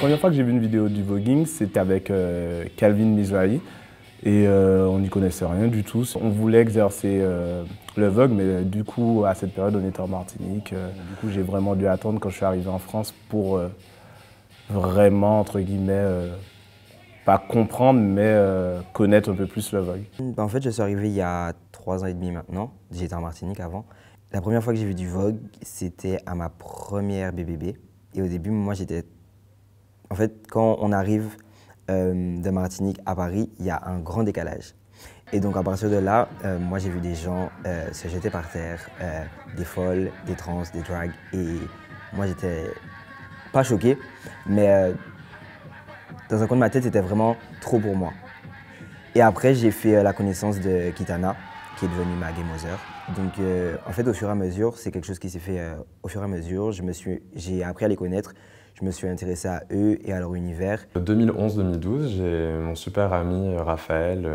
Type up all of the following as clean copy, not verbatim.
première fois que j'ai vu une vidéo du voguing, c'était avec Calvin Mizrahi. Et on n'y connaissait rien du tout. On voulait exercer le vogue, mais du coup, à cette période, on était en Martinique. Du coup, j'ai vraiment dû attendre quand je suis arrivé en France pour vraiment, entre guillemets, pas comprendre, mais connaître un peu plus le vogue. En fait, je suis arrivé il y a 3 ans et demi maintenant. J'étais en Martinique avant. La première fois que j'ai vu du vogue, c'était à ma première BBB. Et au début, moi, j'étais... En fait, quand on arrive de Martinique à Paris, il y a un grand décalage. Et donc, à partir de là, moi, j'ai vu des gens se jeter par terre, des folles, des trans, des drags. Et moi, j'étais pas choqué, mais dans un coin de ma tête, c'était vraiment trop pour moi. Et après, j'ai fait la connaissance de Kitana, qui est devenue ma game mother. Donc, en fait, au fur et à mesure, c'est quelque chose qui s'est fait au fur et à mesure. J'ai appris à les connaître, je me suis intéressé à eux et à leur univers. En 2011-2012, j'ai mon super ami Raphaël,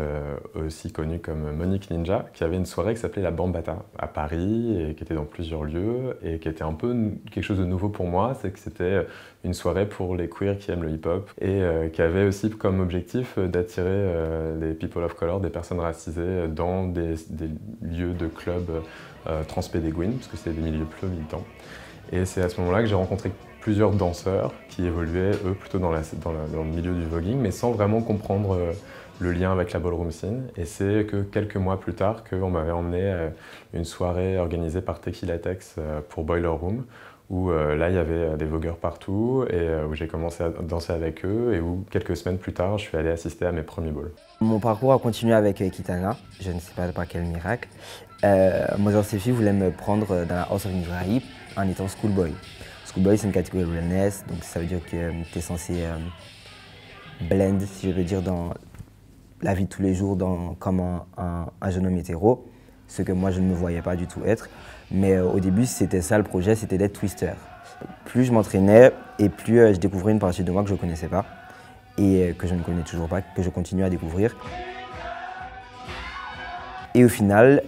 aussi connu comme Monique Ninja, qui avait une soirée qui s'appelait la Bambata à Paris et qui était dans plusieurs lieux et qui était un peu quelque chose de nouveau pour moi. C'est que c'était une soirée pour les queers qui aiment le hip-hop et qui avait aussi comme objectif d'attirer les people of color, des personnes racisées dans des lieux de clubs transpédéguines, parce que c'était des milieux plutôt militants. Et c'est à ce moment-là que j'ai rencontré plusieurs danseurs qui évoluaient, eux, plutôt dans le milieu du voguing, mais sans vraiment comprendre le lien avec la ballroom scene. Et c'est que quelques mois plus tard qu'on m'avait emmené à une soirée organisée par Tequila Tex pour Boiler Room, où là, il y avait des vogueurs partout, et où j'ai commencé à danser avec eux, et où quelques semaines plus tard, je suis allé assister à mes premiers balls. Mon parcours a continué avec Kitana, je ne sais pas par quel miracle. Mother Sefi voulait me prendre dans la House of Mizrahi en étant schoolboy. Schoolboy, c'est une catégorie wellness, donc ça veut dire que tu es censé blend, si je veux dire, dans la vie de tous les jours comme un jeune homme hétéro, ce que moi je ne me voyais pas du tout être. Mais au début, c'était ça le projet, c'était d'être twister. Plus je m'entraînais et plus je découvrais une partie de moi que je ne connaissais pas et que je ne connais toujours pas, que je continue à découvrir. Et au final,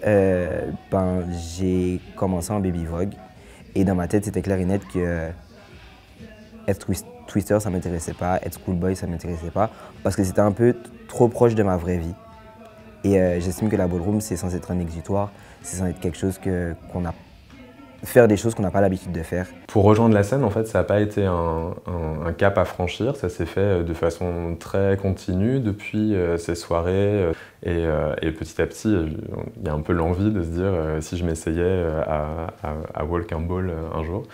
j'ai commencé en baby vogue. Et dans ma tête, c'était clair et net que être twister, ça ne m'intéressait pas, être schoolboy, ça ne m'intéressait pas, parce que c'était un peu trop proche de ma vraie vie. Et j'estime que la ballroom, c'est censé être un exutoire, c'est censé être quelque chose faire des choses qu'on n'a pas l'habitude de faire. Pour rejoindre la scène, en fait, ça n'a pas été un cap à franchir, ça s'est fait de façon très continue depuis ces soirées. Et petit à petit, il y a un peu l'envie de se dire si je m'essayais à walk un ball un jour.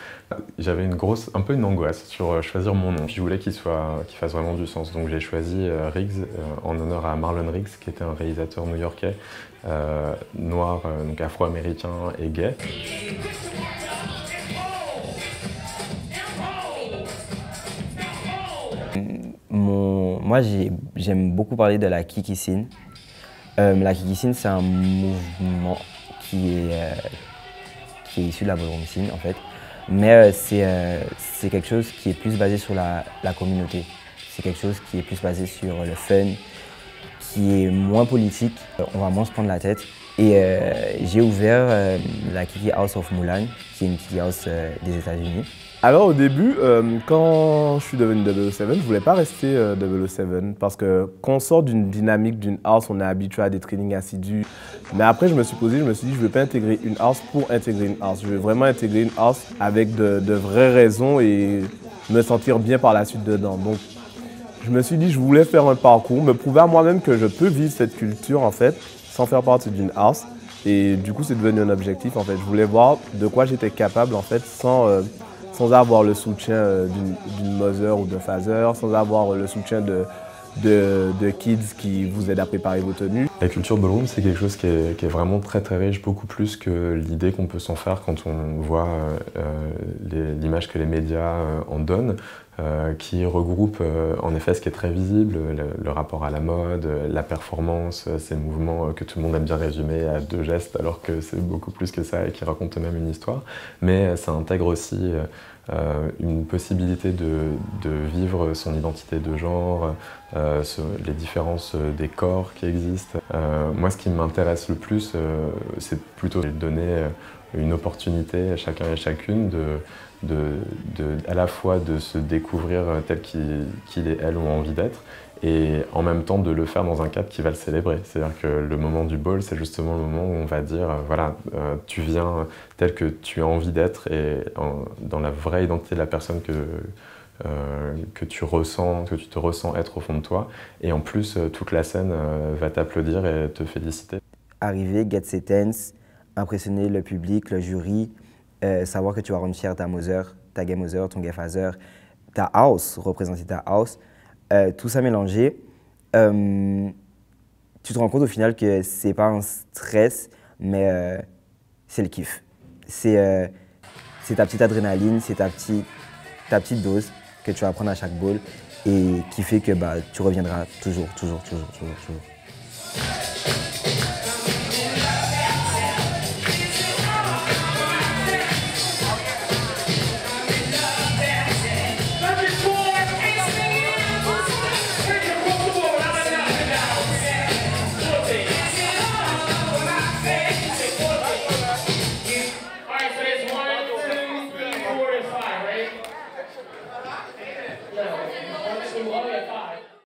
J'avais un peu une angoisse sur choisir mon nom. Je voulais qu'il fasse vraiment du sens. Donc j'ai choisi Riggs en honneur à Marlon Riggs, qui était un réalisateur new-yorkais, noir, donc afro-américain et gay. Moi, j'aime beaucoup parler de la Kiki Scene. La Kiki Scene, c'est un mouvement qui est issu de la ballroom scene, en fait. Mais c'est quelque chose qui est plus basé sur la communauté. C'est quelque chose qui est plus basé sur le fun, qui est moins politique. On va moins se prendre la tête. Et j'ai ouvert la Kiki House of Mulan, qui est une Kiki House des États-Unis. Alors au début, quand je suis devenu 007, je voulais pas rester 007 parce que quand on sort d'une dynamique d'une house, on est habitué à des trainings assidus. Mais après, je me suis dit, je veux pas intégrer une house pour intégrer une house. Je veux vraiment intégrer une house avec de vraies raisons et me sentir bien par la suite dedans. Donc, je me suis dit, je voulais faire un parcours, me prouver à moi-même que je peux vivre cette culture en fait, sans faire partie d'une house. Et du coup, c'est devenu un objectif en fait. Je voulais voir de quoi j'étais capable en fait, sans avoir le soutien d'une mother ou d'un father, sans avoir le soutien de kids qui vous aident à préparer vos tenues. La culture ballroom, c'est quelque chose qui est vraiment très très riche, beaucoup plus que l'idée qu'on peut s'en faire quand on voit l'image que les médias en donnent, qui regroupe en effet ce qui est très visible, le rapport à la mode, la performance, ces mouvements que tout le monde aime bien résumer à 2 gestes alors que c'est beaucoup plus que ça et qui racontent même une histoire. Mais ça intègre aussi une possibilité de vivre son identité de genre, les différences des corps qui existent. Moi, ce qui m'intéresse le plus, c'est plutôt de donner une opportunité, chacun et chacune, à la fois de se découvrir tel qu'il et elle ont envie d'être, et en même temps de le faire dans un cadre qui va le célébrer. C'est-à-dire que le moment du ball, c'est justement le moment où on va dire, voilà, tu viens tel que tu as envie d'être et dans la vraie identité de la personne que tu te ressens être au fond de toi. Et en plus, toute la scène va t'applaudir et te féliciter. Arriver, get ses tense, impressionner le public, le jury, savoir que tu vas rendre fier ta Mother, ta Game Mother, ton Gefazer, ta house, représenter ta house, tout ça mélangé, tu te rends compte au final que c'est pas un stress, mais c'est le kiff. C'est ta petite adrénaline, c'est ta petite dose que tu vas prendre à chaque ball et qui fait que tu reviendras toujours.